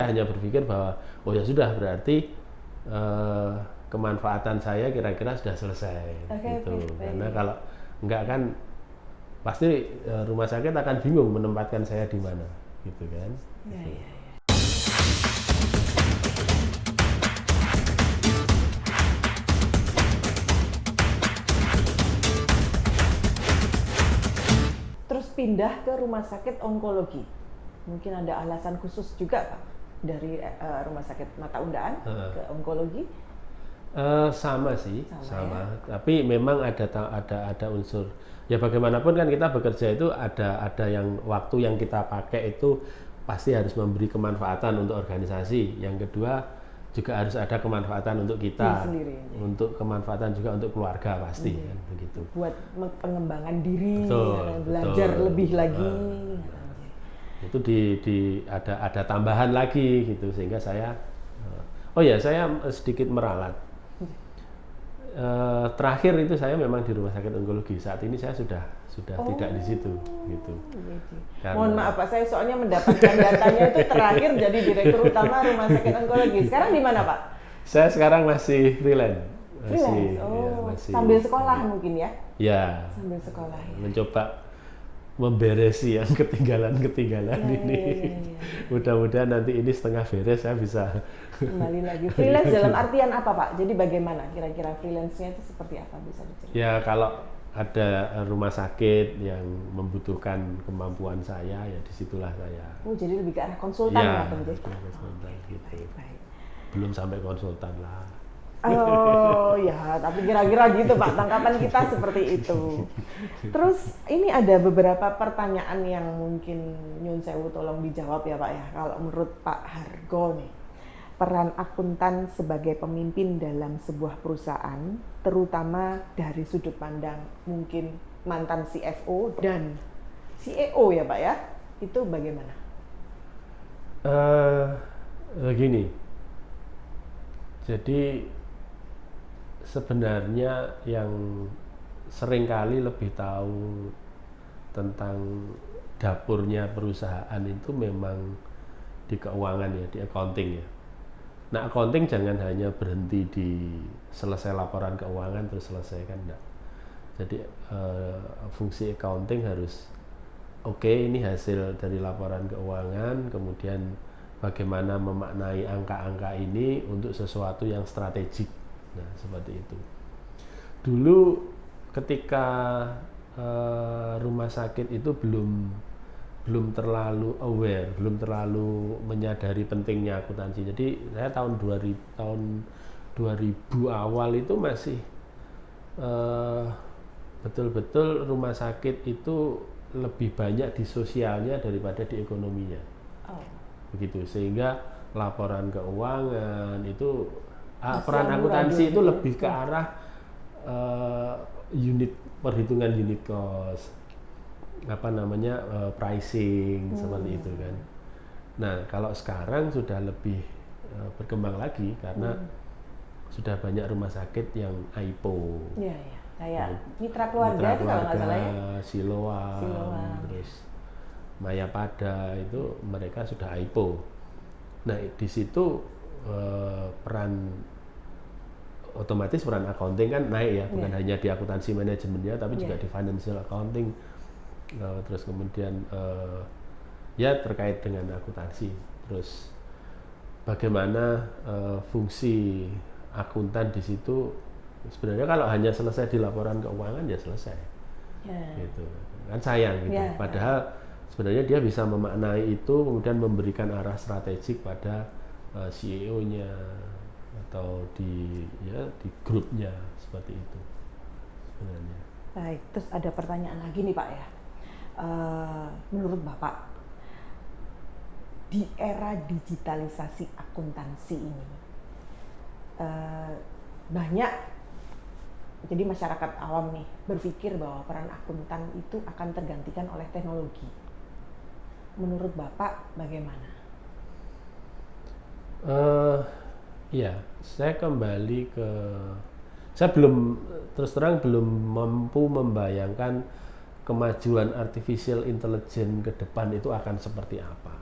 hanya berpikir bahwa oh ya sudah berarti kemanfaatan saya kira-kira sudah selesai gitu. Karena kalau enggak kan pasti rumah sakit akan bingung menempatkan saya di mana gitu kan. Terus pindah ke rumah sakit onkologi, mungkin ada alasan khusus juga Pak dari rumah sakit Mata Undaan ke onkologi? Sama sih, sama. Ya? Tapi memang ada unsur. Ya bagaimanapun kan kita bekerja itu ada yang waktu yang kita pakai itu pasti harus memberi kemanfaatan untuk organisasi. Yang kedua juga harus ada kemanfaatan untuk kita, untuk kemanfaatan juga untuk keluarga pasti kan begitu. Buat pengembangan diri, belajar lebih lagi. Itu ada tambahan lagi gitu sehingga saya saya sedikit meralat. Terakhir itu saya memang di rumah sakit onkologi. Saat ini saya sudah tidak di situ gitu. Mohon maaf Pak, saya soalnya mendapatkan datanya itu terakhir jadi direktur utama rumah sakit onkologi. Sekarang di mana Pak? Saya sekarang masih freelance. Masih sambil sekolah mungkin ya? Ya. Sambil sekolah. Ya. Mencoba memberesi yang ketinggalan ini. Mudah-mudahan nanti ini setengah beres saya bisa kembali lagi. Freelance dalam artian apa Pak? Jadi bagaimana kira-kira freelance-nya itu seperti apa, bisa diceritakan? Ya kalau ada rumah sakit yang membutuhkan kemampuan saya, ya disitulah saya. Oh jadi lebih ke arah konsultan ya? Konsultan gitu. Baik. Belum sampai konsultan lah. Oh ya, tapi kira-kira gitu Pak, tangkapan kita seperti itu. Terus ini ada beberapa pertanyaan yang mungkin Nyun Sewu tolong dijawab ya Pak ya. Kalau menurut Pak Hargo nih, peran akuntan sebagai pemimpin dalam sebuah perusahaan, terutama dari sudut pandang mungkin mantan CFO dan CEO ya Pak ya, itu bagaimana? Gini, jadi sebenarnya yang seringkali lebih tahu tentang dapurnya perusahaan itu memang di keuangan ya, di accounting ya. Nah accounting jangan hanya berhenti di selesai laporan keuangan terus selesai kan enggak. Jadi fungsi accounting harus ini hasil dari laporan keuangan, kemudian bagaimana memaknai angka-angka ini untuk sesuatu yang strategik. Nah seperti itu. Dulu ketika rumah sakit itu belum terlalu aware, belum terlalu menyadari pentingnya akuntansi. Jadi saya tahun 2000 awal itu masih betul-betul rumah sakit itu lebih banyak di sosialnya daripada di ekonominya. Begitu, sehingga laporan keuangan itu peran akuntansi itu lebih ke arah unit perhitungan unit cost, pricing seperti itu kan. Nah kalau sekarang sudah lebih berkembang lagi karena sudah banyak rumah sakit yang IPO. Iya. Kayak mitra keluarga itu kalau nggak salah ya. Siloam, terus Mayapada itu mereka sudah IPO. Nah di situ otomatis peran accounting kan naik ya, bukan hanya di akuntansi manajemennya tapi juga di financial accounting, terus kemudian terkait dengan akuntansi, terus bagaimana fungsi akuntan di situ. Sebenarnya kalau hanya selesai di laporan keuangan ya selesai, gitu kan sayang gitu. Padahal sebenarnya dia bisa memaknai itu kemudian memberikan arah strategik pada CEO-nya atau di grupnya seperti itu sebenarnya. Baik, terus ada pertanyaan lagi nih Pak ya. Menurut Bapak di era digitalisasi akuntansi ini banyak jadi masyarakat awam nih berpikir bahwa peran akuntan itu akan tergantikan oleh teknologi. Menurut Bapak bagaimana? Saya terus terang belum mampu membayangkan kemajuan artificial intelligence ke depan itu akan seperti apa.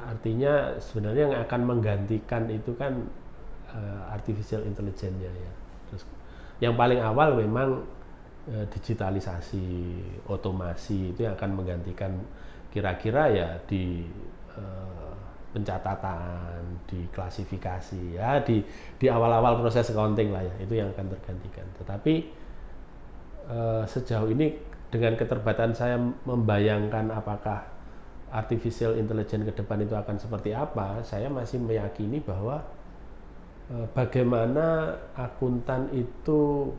artinya sebenarnya yang akan menggantikan itu kan artificial intelligence-nya ya. Terus yang paling awal memang digitalisasi, otomasi itu yang akan menggantikan kira-kira ya di pencatatan, di klasifikasi ya, di awal-awal proses accounting lah ya, itu yang akan tergantikan. Tetapi sejauh ini dengan keterbatasan saya membayangkan apakah artificial intelligence ke depan itu akan seperti apa, saya masih meyakini bahwa bagaimana akuntan itu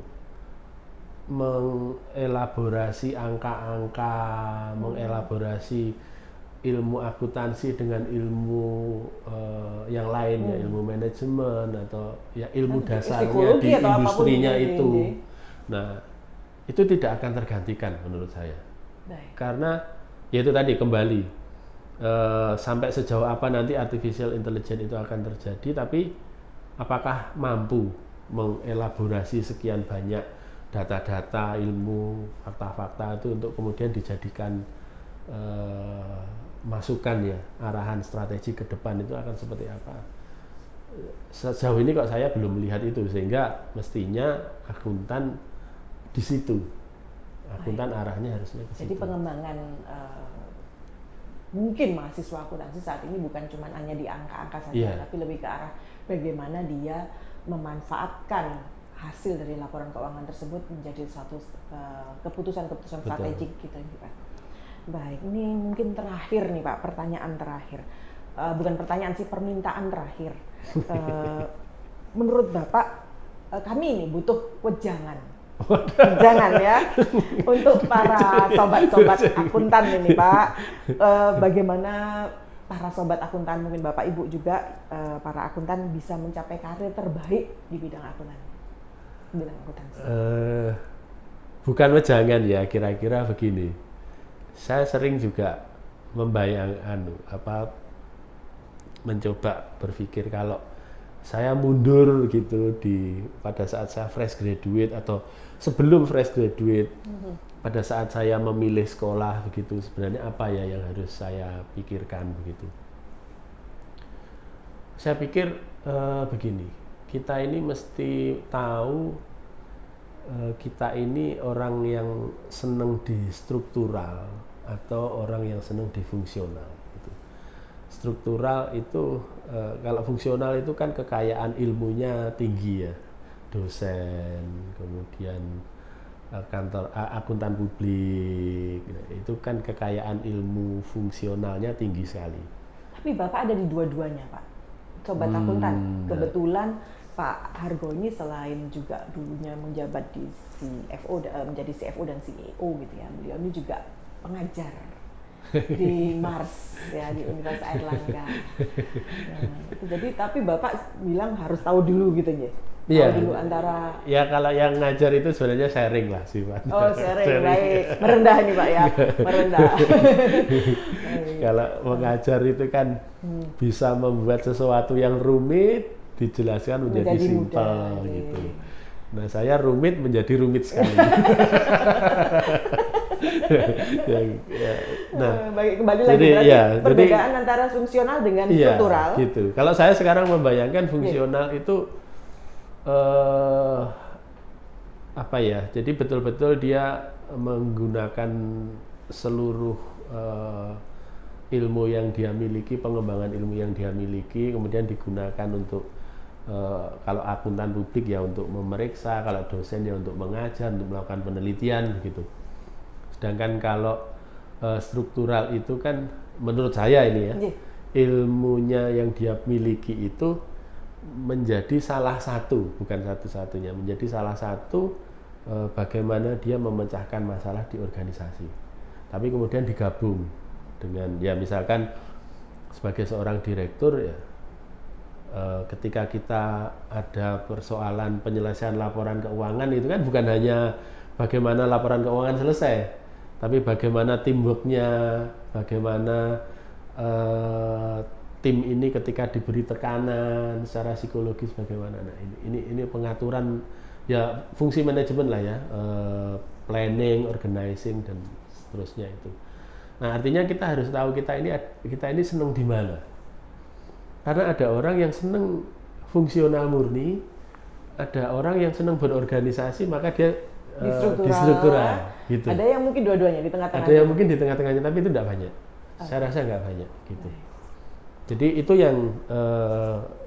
mengelaborasi angka-angka, mengelaborasi ilmu akuntansi dengan ilmu yang lain ya, ilmu manajemen atau ya ilmu dasarnya di industrinya itu. Nah, itu tidak akan tergantikan menurut saya. Karena ya itu tadi kembali sampai sejauh apa nanti artificial intelligence itu akan terjadi, tapi apakah mampu mengelaborasi sekian banyak data-data, ilmu, fakta-fakta itu untuk kemudian dijadikan masukan ya, arahan strategi ke depan itu akan seperti apa. Sejauh ini kok saya belum melihat itu, sehingga mestinya akuntan di situ. Akuntan arahnya harusnya ke situ. Jadi pengembangan mungkin mahasiswa akuntansi saat ini bukan cuma hanya di angka-angka saja, tapi lebih ke arah bagaimana dia memanfaatkan hasil dari laporan keuangan tersebut menjadi suatu keputusan-keputusan strategik gitu Pak. Baik, ini mungkin terakhir nih Pak, pertanyaan terakhir. Bukan pertanyaan sih, permintaan terakhir. Menurut Bapak, kami ini butuh wejangan. Jangan ya, untuk para sobat-sobat akuntan ini Pak, bagaimana para sobat akuntan, mungkin Bapak Ibu juga para akuntan bisa mencapai karir terbaik di bidang akuntan, bidang akuntansi. Bukan wejangan ya, kira-kira begini. Saya sering juga mencoba berpikir kalau saya mundur gitu pada saat saya fresh graduate atau sebelum fresh graduate, pada saat saya memilih sekolah begitu, sebenarnya apa ya yang harus saya pikirkan begitu. Saya pikir begini, kita ini mesti tahu kita ini orang yang senang di struktural atau orang yang senang di fungsional. Struktural itu kalau fungsional itu kan kekayaan ilmunya tinggi ya, dosen, kemudian kantor akuntan publik, itu kan kekayaan ilmu fungsionalnya tinggi sekali. Tapi Bapak ada di dua-duanya Pak, sobat akuntan. Kebetulan Pak Hargo ini selain juga dulunya menjabat di CFO, menjadi CFO dan CEO gitu ya, beliau ini juga pengajar di Mars ya, di Universitas Airlangga. Nah, itu jadi tapi Bapak bilang harus tahu dulu gitu ya. Tahu dulu antara ya, kalau yang ngajar itu sebenarnya sharing lah sifatnya. Oh, sharing. Baik. Merendah nih Pak ya. Merendah. Kalau mengajar itu kan bisa membuat sesuatu yang rumit dijelaskan menjadi simpel gitu. Nah, saya rumit menjadi rumit sekali. Kembali lagi perbedaan antara fungsional dengan struktural. Gitu. Kalau saya sekarang membayangkan fungsional itu apa ya? Jadi betul-betul dia menggunakan seluruh ilmu yang dia miliki, pengembangan ilmu yang dia miliki, kemudian digunakan untuk kalau akuntan publik ya untuk memeriksa, kalau dosen ya untuk mengajar, untuk melakukan penelitian begitu. Sedangkan kalau struktural itu kan menurut saya ini ya, ilmunya yang dia miliki itu menjadi salah satu, bukan satu-satunya, menjadi salah satu bagaimana dia memecahkan masalah di organisasi. Tapi kemudian digabung dengan ya misalkan sebagai seorang direktur ya, ketika kita ada persoalan penyelesaian laporan keuangan itu kan bukan hanya bagaimana laporan keuangan selesai, tapi bagaimana teamworknya, bagaimana tim ini ketika diberi tekanan secara psikologis bagaimana. Nah, ini pengaturan ya, fungsi manajemen lah ya, planning, organizing dan seterusnya itu. Nah, artinya kita harus tahu kita ini senang di mana. Karena ada orang yang seneng fungsional murni, ada orang yang seneng berorganisasi, maka dia distruktural gitu. Ada yang mungkin dua-duanya di tengah-tengah. Ada yang mungkin di tengah-tengahnya, tapi itu tidak banyak. Saya rasa nggak banyak gitu. Jadi itu yang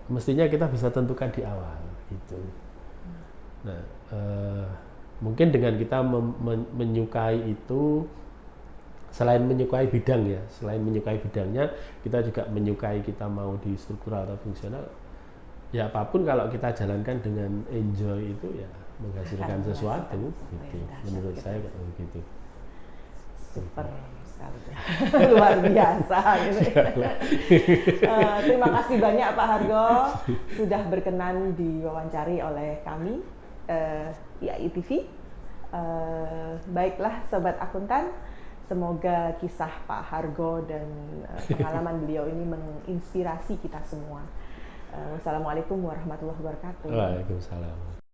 mestinya kita bisa tentukan di awal gitu. Nah, mungkin dengan kita menyukai itu, selain menyukai bidang ya, selain menyukai bidangnya, kita juga menyukai kita mau di struktural atau fungsional. Ya apapun kalau kita jalankan dengan enjoy itu ya menghasilkan sesuatu gitu. Menurut saya kayak begitu. Super sekali. Luar biasa gitu. Terima kasih banyak Pak Hargo sudah berkenan diwawancari oleh kami IAI TV. Baiklah Sobat Akuntan, semoga kisah Pak Hargo dan pengalaman beliau ini menginspirasi kita semua. Wassalamualaikum warahmatullahi wabarakatuh. Waalaikumsalam.